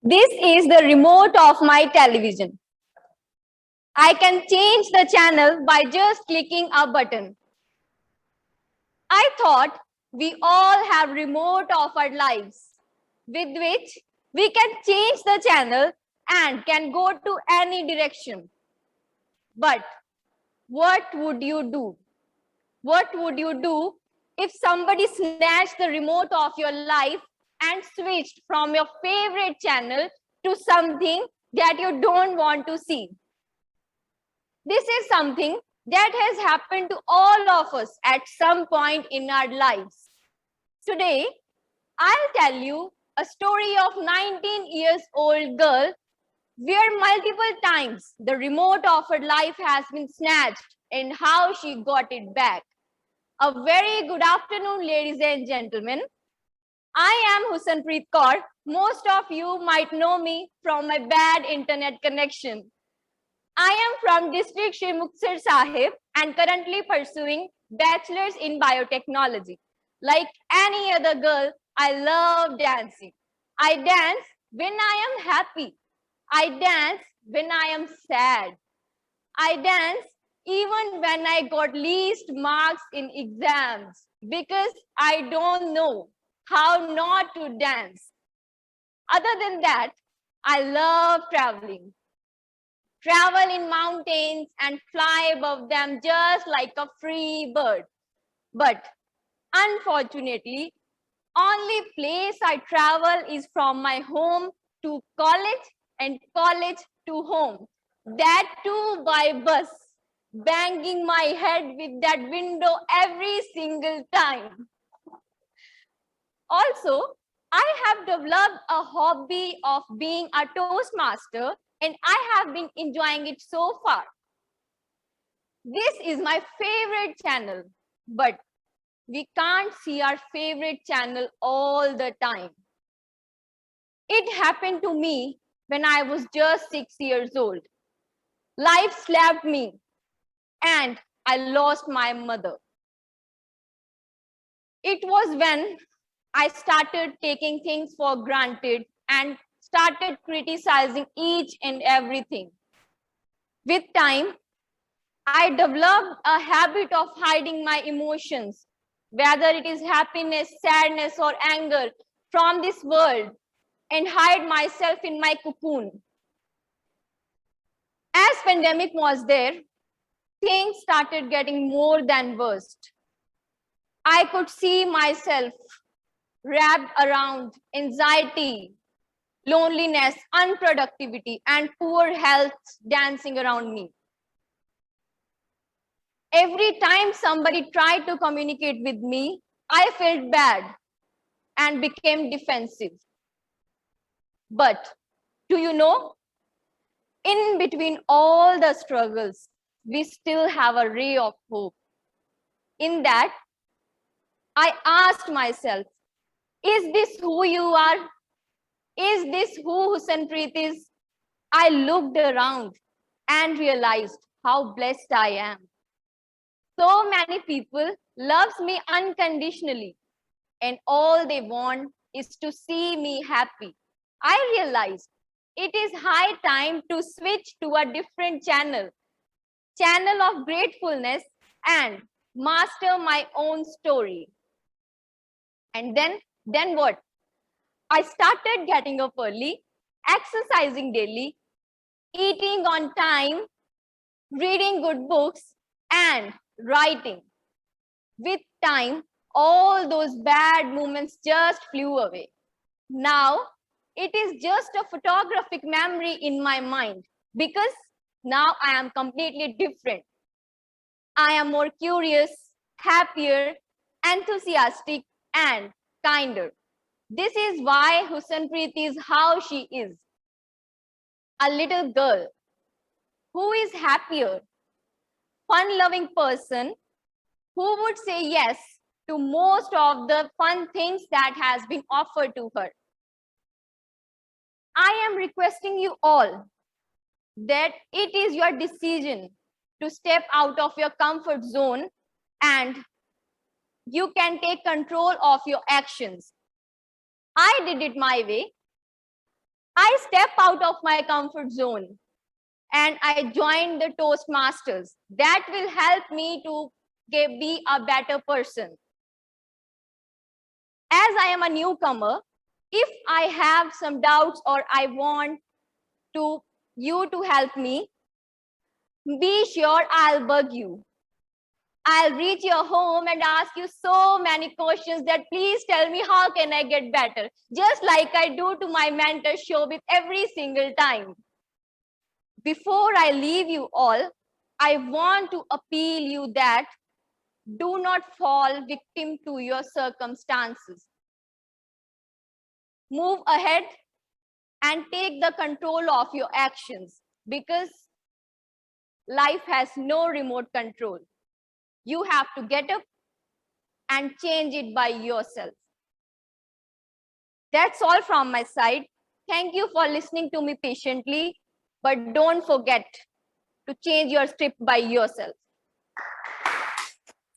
This is the remote of my television. I can change the channel by just clicking a button. I thought we all have remote of our lives with which we can change the channel and can go to any direction. But what would you do? What would you do if somebody snatched the remote of your life and switched from your favorite channel to something that you don't want to see? This is something that has happened to all of us at some point in our lives. Today, I'll tell you a story of 19 years old girl where multiple times the remote of her life has been snatched and how she got it back. A very good afternoon, ladies and gentlemen. I am Husanpreet Kaur. Most of you might know me from my bad internet connection. I am from district Shri Muktsar Sahib and currently pursuing bachelor's in biotechnology. Like any other girl, I love dancing. I dance when I am happy. I dance when I am sad. I dance even when I got least marks in exams because I don't know how not to dance. Other than that, I love traveling. Travel in mountains and fly above them just like a free bird. But unfortunately, only place I travel is from my home to college and college to home. That too by bus, banging my head with that window every single time. Also, I have developed a hobby of being a Toastmaster and I have been enjoying it so far. This is my favorite channel, but we can't see our favorite channel all the time. It happened to me when I was just 6 years old. Life slapped me and I lost my mother. It was when I started taking things for granted and started criticizing each and everything. With time, I developed a habit of hiding my emotions, whether it is happiness, sadness, or anger, from this world and hide myself in my cocoon. As pandemic was there, things started getting more than worst. I could see myself wrapped around anxiety, loneliness, unproductivity, and poor health dancing around me. Every time somebody tried to communicate with me, I felt bad and became defensive. But do you know, in between all the struggles, we still have a ray of hope. In that, I asked myself, is this who you are? Is this who Husanpreet is? I looked around and realized how blessed I am. So many people loves me unconditionally and all they want is to see me happy. I realized it is high time to switch to a different channel of gratefulness and master my own story. And then what? I started getting up early, exercising daily, eating on time, reading good books, and writing. With time, all those bad moments just flew away. Now, it is just a photographic memory in my mind because now I am completely different. I am more curious, happier, enthusiastic, and kinder. This is why Husanpreet is how she is. A little girl who is happier, fun-loving person who would say yes to most of the fun things that has been offered to her. I am requesting you all that it is your decision to step out of your comfort zone and you can take control of your actions. I did it my way. I step out of my comfort zone and I joined the Toastmasters. That will help me to be a better person. As I am a newcomer, if I have some doubts or I want you to help me, be sure I'll bug you. I'll reach your home and ask you so many questions that please tell me how can I get better, just like I do to my mentor Shobit every single time. Before I leave you all, I want to appeal you that do not fall victim to your circumstances. Move ahead and take the control of your actions, because life has no remote control. You have to get up and change it by yourself. That's all from my side. Thank you for listening to me patiently, but don't forget to change your script by yourself.